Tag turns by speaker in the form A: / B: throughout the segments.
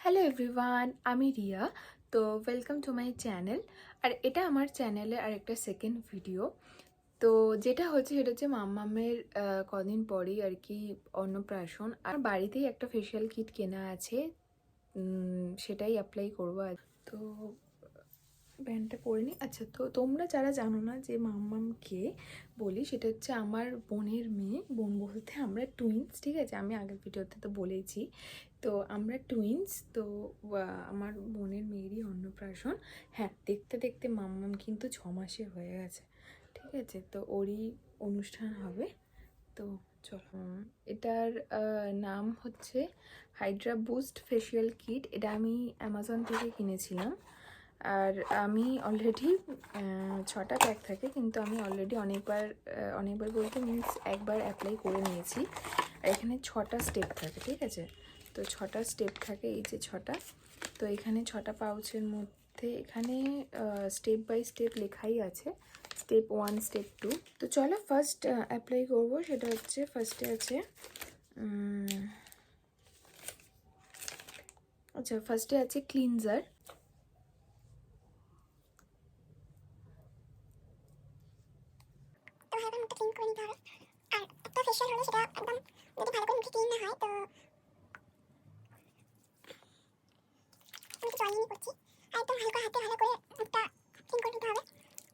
A: Hello everyone, আমি রিয়া। তো welcome to my channel. আর এটা আমার চ্যানেলে আরেকটা সেকেন্ড ভিডিও। তো যেটা হচ্ছে সেটা হচ্ছে মাম্মামের কদিন পরেই আর কি অন্নপ্রাশন। আর বাড়িতেই একটা ফেশিয়াল কিট কেনা আছে, সেটাই অ্যাপ্লাই করবো। তো ব্যান্ডটা পরে নিই। আচ্ছা, তো তোমরা যারা জানো না যে মাম্মামকে বলি, সেটা হচ্ছে আমার বোনের মেয়ে। বোন বলতে আমরা টুইন্স, ঠিক আছে? আমি আগের ভিডিওতে তো বলেছি। তো আমরা টুইন্স। তো আমার বোনের মেয়েরই অন্নপ্রাশন। হ্যাঁ, দেখতে দেখতে মাম্মাম কিন্তু 6 মাসের হয়ে গেছে, ঠিক আছে? তো ওরই অনুষ্ঠান হবে। তো চলো, এটার নাম হচ্ছে হাইড্রা বুস্ট ফেশিয়াল কিট। এটা আমি অ্যামাজন থেকে কিনেছিলাম। আর আমি অলরেডি 6টা প্যাক থাকে, কিন্তু আমি অলরেডি অনেকবার বলতে মিনস একবার অ্যাপ্লাই করে নিয়েছি। আর এখানে 6টা স্টেপ থাকে, ঠিক আছে? তো 6টা স্টেপ থাকে, এই যে 6টা। তো এখানে 6টা পাউচের মধ্যে এখানে স্টেপ বাই স্টেপ লেখাই আছে, স্টেপ 1, স্টেপ 2। তো চলো ফার্স্ট অ্যাপ্লাই করবো। সেটা হচ্ছে ফার্স্টে আছে ফার্স্টে আছে ক্লিনজার।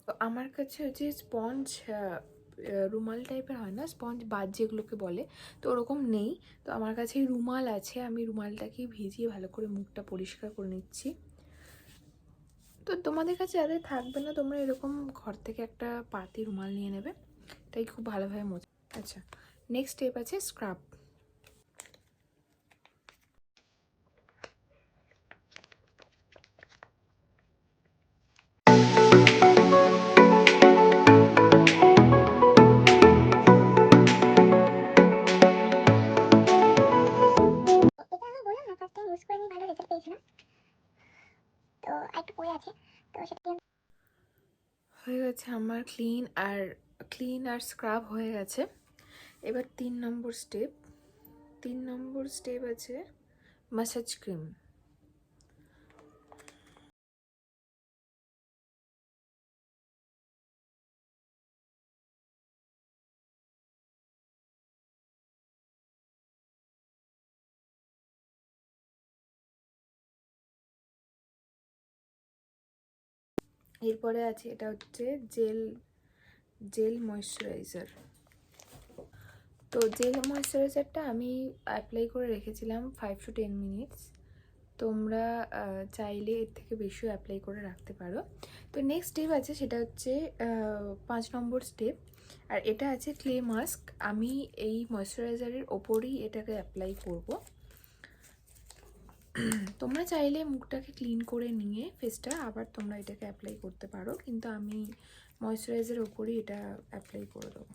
A: তো আমার কাছে হচ্ছে স্পঞ্জ, রুমাল টাইপের হয় না, স্পঞ্জ বাদ যেগুলোকে বলে, তো ওরকম নেই। তো আমার কাছে রুমাল আছে, আমি রুমালটাকেই ভিজিয়ে ভালো করে মুখটা পরিষ্কার করে নিচ্ছি। তো তোমাদের কাছে যাদের থাকবে না, তোমরা এরকম ঘর থেকে একটা পাতি রুমাল নিয়ে নেবে, তাই খুব ভালোভাবে মোছা। আচ্ছা, নেক্সট স্টেপ আছে স্ক্রাব। হয়ে গেছে আমার ক্লিন আর স্ক্রাব হয়ে গেছে। এবার 3 নম্বর স্টেপ আছে ম্যাসাজ ক্রিম। এরপরে আছে, এটা হচ্ছে জেল ময়শ্চারাইজার। তো জেল ময়শ্চারাইজারটা আমি অ্যাপ্লাই করে রেখেছিলাম 5 to 10 মিনিটস। তোমরা চাইলে এর থেকে বেশিও অ্যাপ্লাই করে রাখতে পারো। তো নেক্সট স্টেপ আছে, সেটা হচ্ছে 5 নম্বর স্টেপ। আর এটা আছে ক্লে মাস্ক। আমি এই ময়শ্চারাইজারের ওপরেই এটাকে অ্যাপ্লাই করব। তোমরা চাইলে মুখটাকে ক্লিন করে নিয়ে ফেসটা আবার তোমরা এটাকে অ্যাপ্লাই করতে পারো, কিন্তু আমি ময়শ্চারাইজারের ওপরেই এটা অ্যাপ্লাই করে দেবো।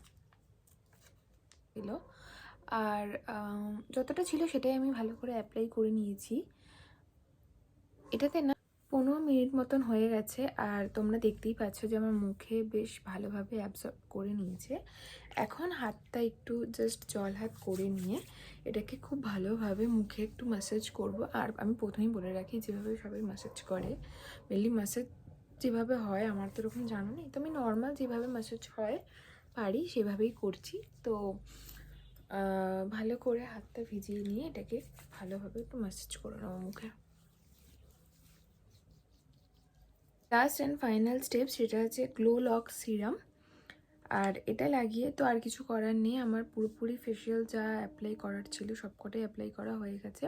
A: আর যতটা ছিল সেটাই আমি ভালো করে অ্যাপ্লাই করে নিয়েছি। এটাতে না 15 মিনিট মতন হয়ে গেছে। আর তোমরা দেখতেই পাচ্ছ যে আমার মুখে বেশ ভালোভাবে অ্যাবজর্ব করে নিয়েছে। এখন হাতটা একটু জাস্ট জল হাত করে নিয়ে এটাকে খুব ভালোভাবে মুখে একটু ম্যাসাজ করব। আর আমি প্রথমেই বলে রাখি, যেভাবে সবাই ম্যাসাজ করে, মেনলি ম্যাসাজ যেভাবে হয় আমার তো এরকম জানা নেই, তো আমি নর্মাল যেভাবে ম্যাসাজ হয় পারি সেভাবেই করছি। তো ভালো করে হাতটা ভিজিয়ে নিয়ে এটাকে ভালোভাবে একটু ম্যাসাজ করে নেবো মুখে। লাস্ট অ্যান্ড ফাইনাল স্টেপ, সেটা হচ্ছে গ্লো লক সিরাম। আর এটা লাগিয়ে তো আর কিছু করার নেই, আমার পুরোপুরি ফেশিয়াল যা অ্যাপ্লাই করার ছিল সবকটাই অ্যাপ্লাই করা হয়ে গেছে।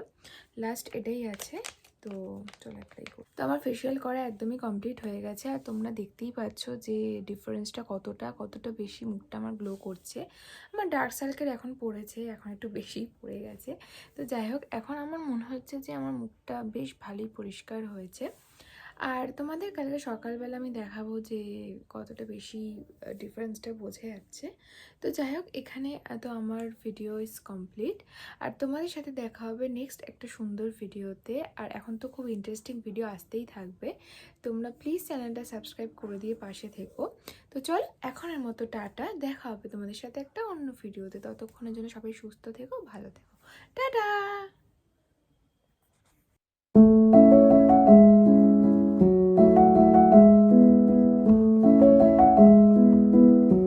A: লাস্ট এটাই আছে, তো চলো অ্যাপ্লাই করি। তো আমার ফেশিয়াল করা একদমই কমপ্লিট হয়ে গেছে। আর তোমরা দেখতেই পাচ্ছ যে ডিফারেন্সটা কতটা বেশি মুখটা আমার গ্লো করছে। আমার ডার্ক সার্কেল এখন পড়েছে, এখন একটু বেশি পড়ে গেছে। তো যাই হোক, এখন আমার মনে হচ্ছে যে আমার মুখটা বেশ ভালোই পরিষ্কার হয়েছে। আর তোমাদের কালকে সকালবেলা আমি দেখাবো যে কতটা বেশি ডিফারেন্সটা বোঝা যাচ্ছে। তো যাই হোক, এখানে তো আমার ভিডিও ইজ কমপ্লিট। আর তোমাদের সাথে দেখা হবে নেক্সট একটা সুন্দর ভিডিওতে। আর এখন তো খুব ইন্টারেস্টিং ভিডিও আসতেই থাকবে। তোমরা প্লিজ চ্যানেলটা সাবস্ক্রাইব করে দিয়ে পাশে থেকো। তো চল, এখনের মতো টাটা। দেখা হবে তোমাদের সাথে একটা অন্য ভিডিওতে। ততক্ষণের জন্য সবাই সুস্থ থেকো, ভালো থেকো। টাটা।